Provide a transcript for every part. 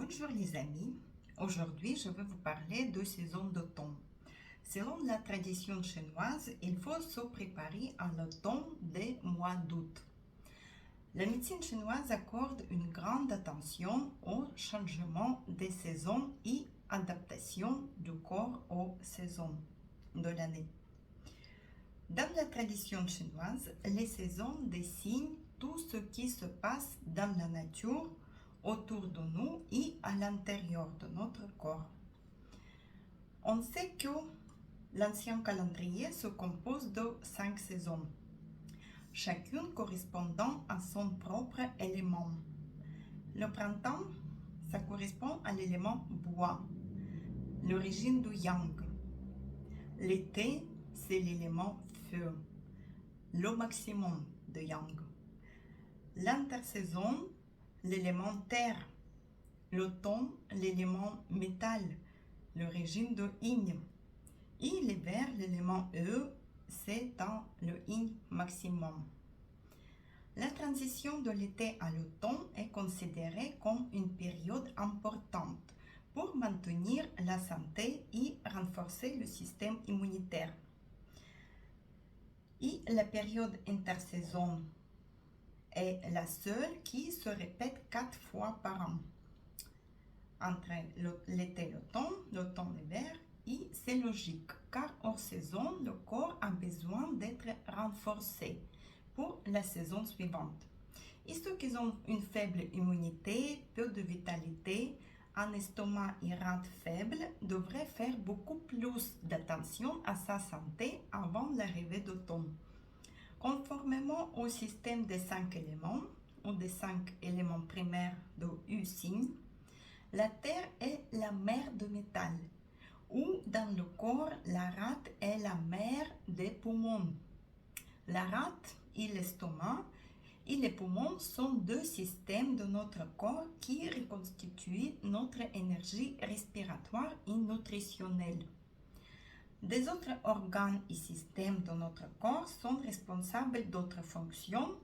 Bonjour les amis, aujourd'hui je vais vous parler de saison d'automne. Selon la tradition chinoise, il faut se préparer à l'automne des mois d'août. La médecine chinoise accorde une grande attention au changement des saisons et adaptation du corps aux saisons de l'année. Dans la tradition chinoise, les saisons dessinent tout ce qui se passe dans la nature, autour de nous et à l'intérieur de notre corps. On sait que l'ancien calendrier se compose de 5 saisons, chacune correspondant à son propre élément. Le printemps, ça correspond à l'élément bois, l'origine du yang. L'été, c'est l'élément feu, le maximum de yang. L'intersaison, l'élément terre, l'automne, l'élément métal, l'origine de yin. Et l'hiver, l'élément E, c'est dans le yin maximum. La transition de l'été à l'automne est considérée comme une période importante pour maintenir la santé et renforcer le système immunitaire. Et la période intersaison est la seule qui se répète 4 fois par an. Entre l'été et l'automne, l'automne-l'hiver, et c'est logique, car hors saison, le corps a besoin d'être renforcé pour la saison suivante. Et ceux qui ont une faible immunité, peu de vitalité, un estomac et rate faible devraient faire beaucoup plus d'attention à sa santé avant l'arrivée d'automne. Conformément au système des 5 éléments, ou des 5 éléments primaires de U-signe, la terre est la mère de métal, ou dans le corps, la rate est la mère des poumons. La rate et l'estomac et les poumons sont deux systèmes de notre corps qui reconstituent notre énergie respiratoire et nutritionnelle. Des autres organes et systèmes de notre corps sont responsables d'autres fonctions,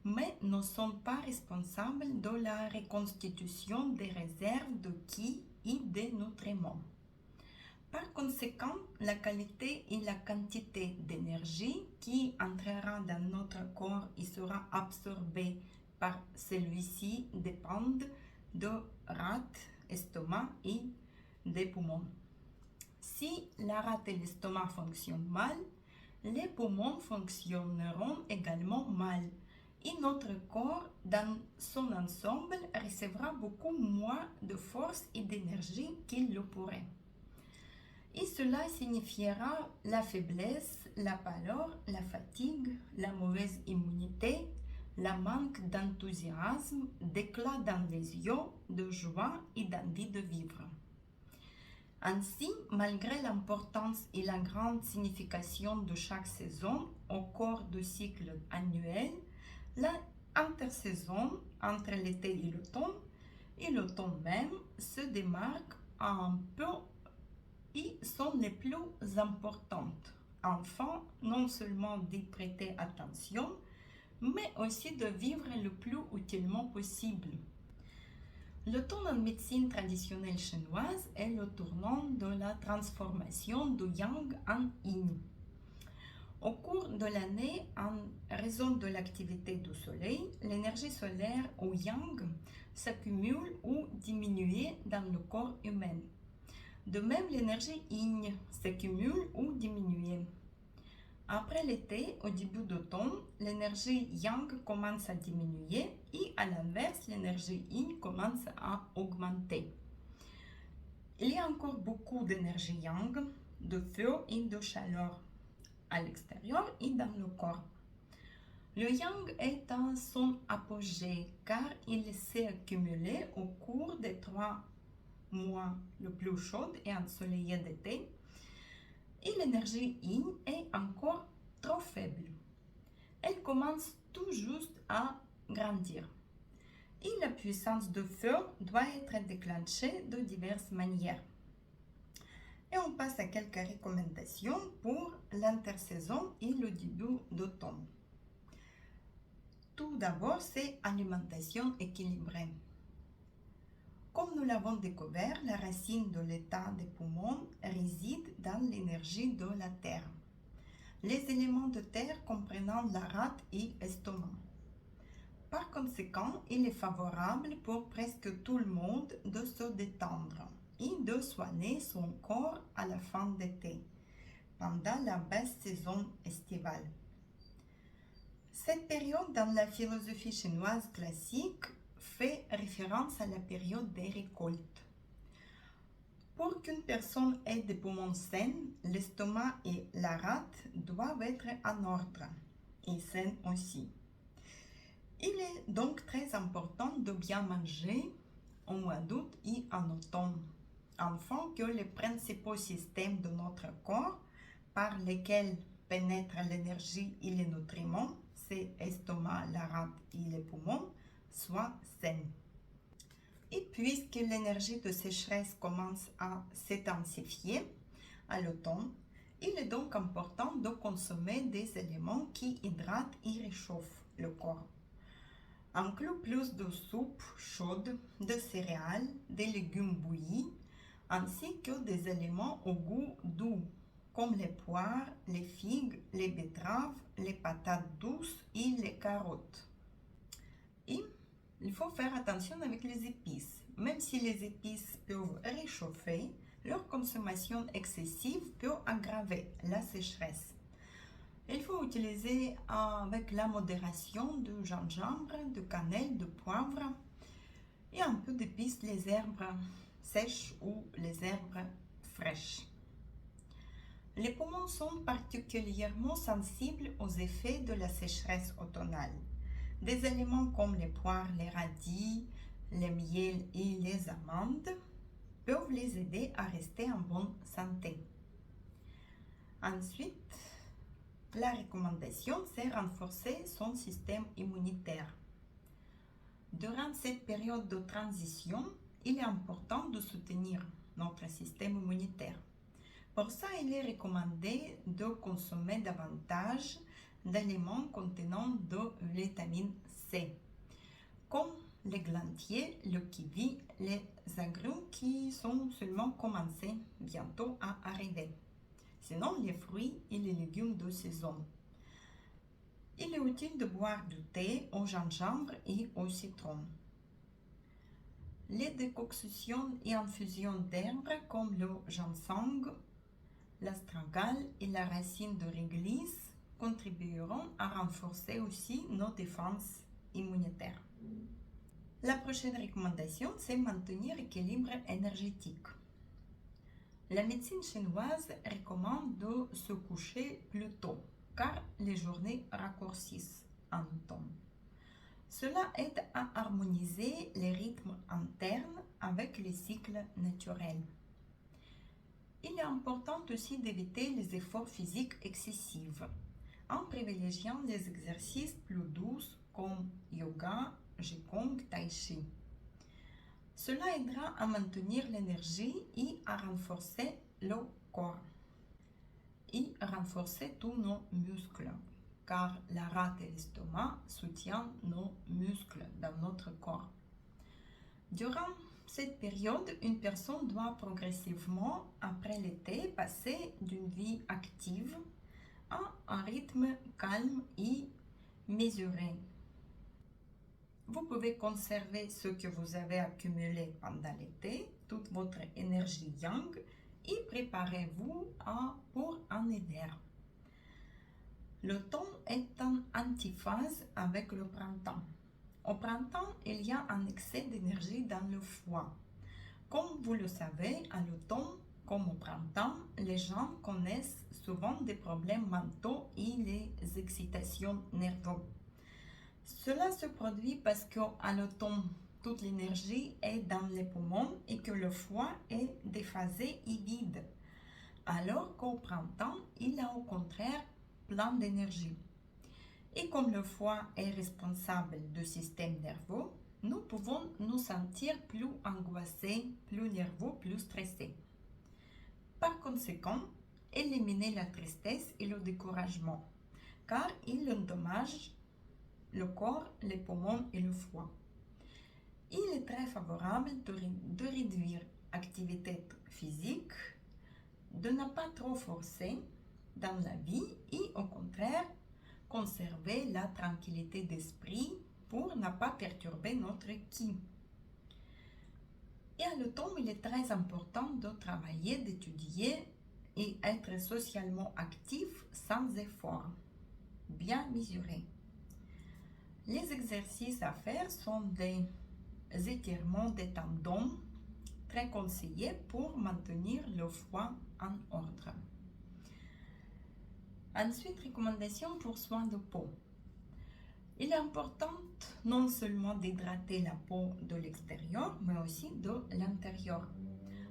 mais ne sont pas responsables de la reconstitution des réserves de ki et des nutriments. Par conséquent, la qualité et la quantité d'énergie qui entrera dans notre corps et sera absorbée par celui-ci dépendent de rate, estomac et des poumons. Si la rate et l'estomac fonctionnent mal, les poumons fonctionneront également mal et notre corps dans son ensemble recevra beaucoup moins de force et d'énergie qu'il le pourrait. Et cela signifiera la faiblesse, la pâleur, la fatigue, la mauvaise immunité, le manque d'enthousiasme, d'éclat dans les yeux, de joie et d'envie de vivre. Ainsi, malgré l'importance et la grande signification de chaque saison au cours du cycle annuel, l'intersaison entre l'été et l'automne même se démarque un peu et sont les plus importantes, afin non seulement d'y prêter attention, mais aussi de vivre le plus utilement possible. L'automne en médecine traditionnelle chinoise est le tournant de la transformation du yang en yin. Au cours de l'année, en raison de l'activité du soleil, l'énergie solaire ou yang s'accumule ou diminue dans le corps humain. De même, l'énergie yin s'accumule ou diminue. Après l'été, au début d'automne, l'énergie yang commence à diminuer et à l'inverse, l'énergie yin commence à augmenter. Il y a encore beaucoup d'énergie yang, de feu et de chaleur à l'extérieur et dans le corps. Le yang est à son apogée car il s'est accumulé au cours des 3 mois le plus chaud et ensoleillé d'été, et l'énergie yin est encore trop faible. Elle commence tout juste à grandir. Et la puissance de feu doit être déclenchée de diverses manières. Et on passe à quelques recommandations pour l'intersaison et le début d'automne. Tout d'abord, c'est alimentation équilibrée. Comme nous l'avons découvert, la racine de l'état des poumons réside dans l'énergie de la terre. Les éléments de terre comprenant la rate et l'estomac. Par conséquent, il est favorable pour presque tout le monde de se détendre et de soigner son corps à la fin d'été, pendant la basse saison estivale. Cette période dans la philosophie chinoise classique fait référence à la période des récoltes. Pour qu'une personne ait des poumons sains, l'estomac et la rate doivent être en ordre, et sains aussi. Il est donc très important de bien manger au mois d'août et en automne, afin que les principaux systèmes de notre corps par lesquels pénètrent l'énergie et les nutriments, c'est l'estomac, la rate et les poumons, soient sains. Et puisque l'énergie de sécheresse commence à s'intensifier à l'automne, il est donc important de consommer des éléments qui hydratent et réchauffent le corps. Inclut plus de soupe chaude, de céréales, des légumes bouillis, ainsi que des éléments au goût doux, comme les poires, les figues, les betteraves, les patates douces et les carottes. Et il faut faire attention avec les épices. Même si les épices peuvent réchauffer, leur consommation excessive peut aggraver la sécheresse. Il faut utiliser avec la modération de gingembre, de cannelle, de poivre et un peu d'épices les herbes sèches ou les herbes fraîches. Les poumons sont particulièrement sensibles aux effets de la sécheresse automnale. Des éléments comme les poires, les radis, le miel et les amandes peuvent les aider à rester en bonne santé. Ensuite, la recommandation, c'est renforcer son système immunitaire. Durant cette période de transition, il est important de soutenir notre système immunitaire. Pour ça, il est recommandé de consommer davantage d'éléments contenant de vitamine C, comme les glantiers, le kiwi, les agrumes qui sont seulement commencés bientôt à arriver. Sinon, les fruits et les légumes de saison. Il est utile de boire du thé au gingembre et au citron. Les décoctions et infusions d'herbes comme le ginseng, l'astragale et la racine de réglisse contribueront à renforcer aussi nos défenses immunitaires. La prochaine recommandation, c'est maintenir l'équilibre énergétique. La médecine chinoise recommande de se coucher plus tôt, car les journées raccourcissent en automne. Cela aide à harmoniser les rythmes internes avec les cycles naturels. Il est important aussi d'éviter les efforts physiques excessifs, en privilégiant les exercices plus doux comme yoga, qigong, tai chi. Cela aidera à maintenir l'énergie et à renforcer le corps et renforcer tous nos muscles, car la rate et l'estomac soutiennent nos muscles dans notre corps. Durant cette période, une personne doit progressivement, après l'été, passer d'une vie active à un rythme calme et mesuré. Vous pouvez conserver ce que vous avez accumulé pendant l'été, toute votre énergie yang, et préparez-vous pour un hiver. L'automne est en antiphase avec le printemps. Au printemps, il y a un excès d'énergie dans le foie. Comme vous le savez, à l'automne, comme au printemps, les gens connaissent souvent des problèmes mentaux et les excitations nerveuses. Cela se produit parce qu'à l'automne, toute l'énergie est dans les poumons et que le foie est déphasé et vide. Alors qu'au printemps, il a au contraire plein d'énergie. Et comme le foie est responsable du système nerveux, nous pouvons nous sentir plus angoissés, plus nerveux, plus stressés. Par conséquent, éliminez la tristesse et le découragement, car ils endommagent le corps, les poumons et le foie. Il est très favorable de réduire activité physique, de ne pas trop forcer dans la vie et au contraire conserver la tranquillité d'esprit pour ne pas perturber notre ki. Et à l'automne, il est très important de travailler, d'étudier et être socialement actif sans effort, bien mesuré. Les exercices à faire sont des étirements des tendons très conseillés pour maintenir le foie en ordre. Ensuite, recommandations pour soins de peau. Il est important non seulement d'hydrater la peau de l'extérieur, mais aussi de l'intérieur.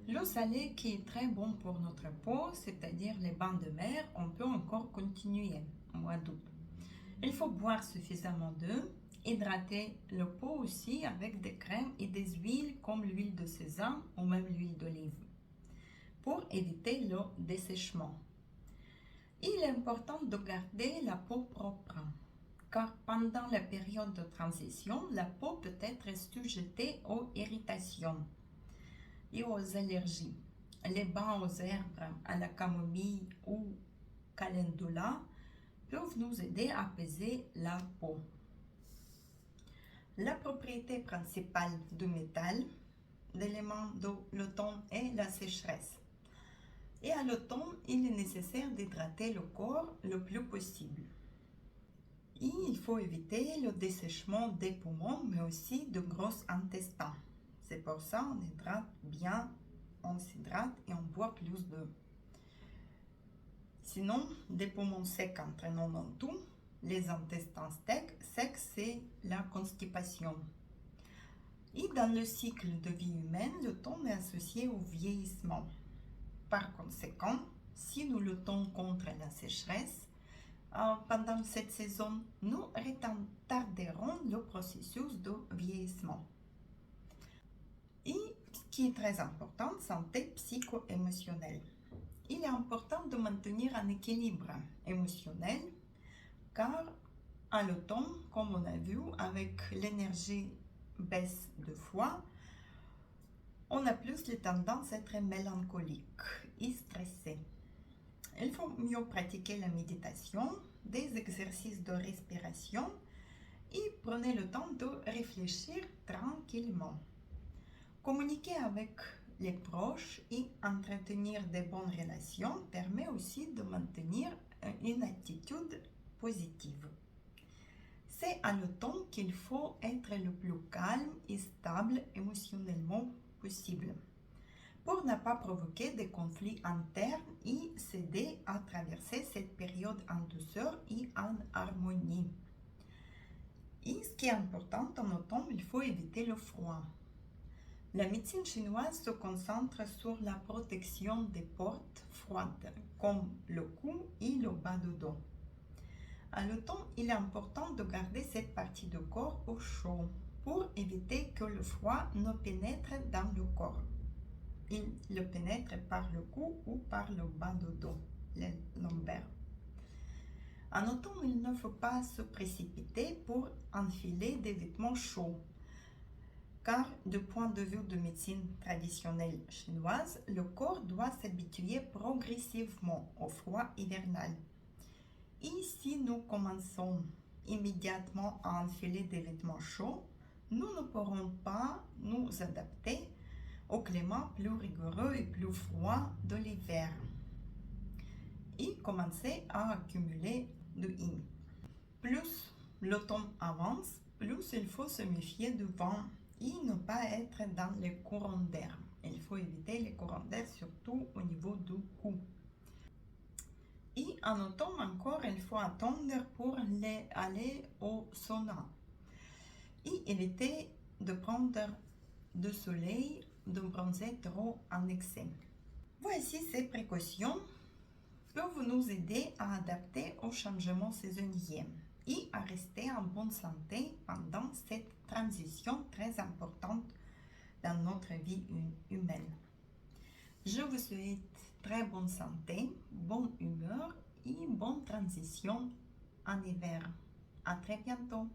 L'eau salée qui est très bon pour notre peau, c'est-à-dire les bains de mer, on peut encore continuer au mois d'août. Il faut boire suffisamment d'eau, hydrater la peau aussi avec des crèmes et des huiles comme l'huile de sésame ou même l'huile d'olive pour éviter le dessèchement. Il est important de garder la peau propre car pendant la période de transition, la peau peut être sujetée aux irritations et aux allergies. Les bains aux herbes, à la camomille ou calendula peuvent nous aider à apaiser la peau. La propriété principale du métal, l'élément de l'automne est la sécheresse. Et à l'automne, il est nécessaire d'hydrater le corps le plus possible. Et il faut éviter le dessèchement des poumons, mais aussi de gros intestins. C'est pour ça qu'on hydrate bien, on s'hydrate et on boit plus d'eau. Sinon, des poumons secs entraînant dans tout, les intestins secs, c'est la constipation. Et dans le cycle de vie humaine, le temps est associé au vieillissement. Par conséquent, si nous luttons contre la sécheresse, pendant cette saison, nous retarderons le processus de vieillissement. Et ce qui est très important, santé psycho-émotionnelle. Il est important de maintenir un équilibre émotionnel car à l'automne, comme on a vu, avec l'énergie baisse de foie, on a plus les tendances à être mélancolique et stressé. Il faut mieux pratiquer la méditation, des exercices de respiration et prenez le temps de réfléchir tranquillement. Communiquer avec les proches et entretenir de bonnes relations permet aussi de maintenir une attitude positive. C'est à l'automne qu'il faut être le plus calme et stable émotionnellement possible pour ne pas provoquer des conflits internes et s'aider à traverser cette période en douceur et en harmonie. Et ce qui est important en automne, il faut éviter le froid. La médecine chinoise se concentre sur la protection des portes froides, comme le cou et le bas de dos. À l'automne, il est important de garder cette partie du corps au chaud pour éviter que le froid ne pénètre dans le corps. Il le pénètre par le cou ou par le bas de dos, les lombaires. En automne, il ne faut pas se précipiter pour enfiler des vêtements chauds. Car du point de vue de médecine traditionnelle chinoise, le corps doit s'habituer progressivement au froid hivernal. Et si nous commençons immédiatement à enfiler des vêtements chauds, nous ne pourrons pas nous adapter au climat plus rigoureux et plus froid de l'hiver et commencer à accumuler du yin. Plus l'automne avance, plus il faut se méfier du vent et ne pas être dans les courants d'air. Il faut éviter les courants d'air, surtout au niveau du cou. Et en automne encore, il faut attendre pour aller au sauna. Et éviter de prendre du soleil, de bronzer trop en excès. Voici ces précautions peuvent nous aider à adapter aux changements saisonniers et à rester en bonne santé pendant cette transition très importante dans notre vie humaine. Je vous souhaite très bonne santé, bonne humeur et bonne transition en hiver. À très bientôt.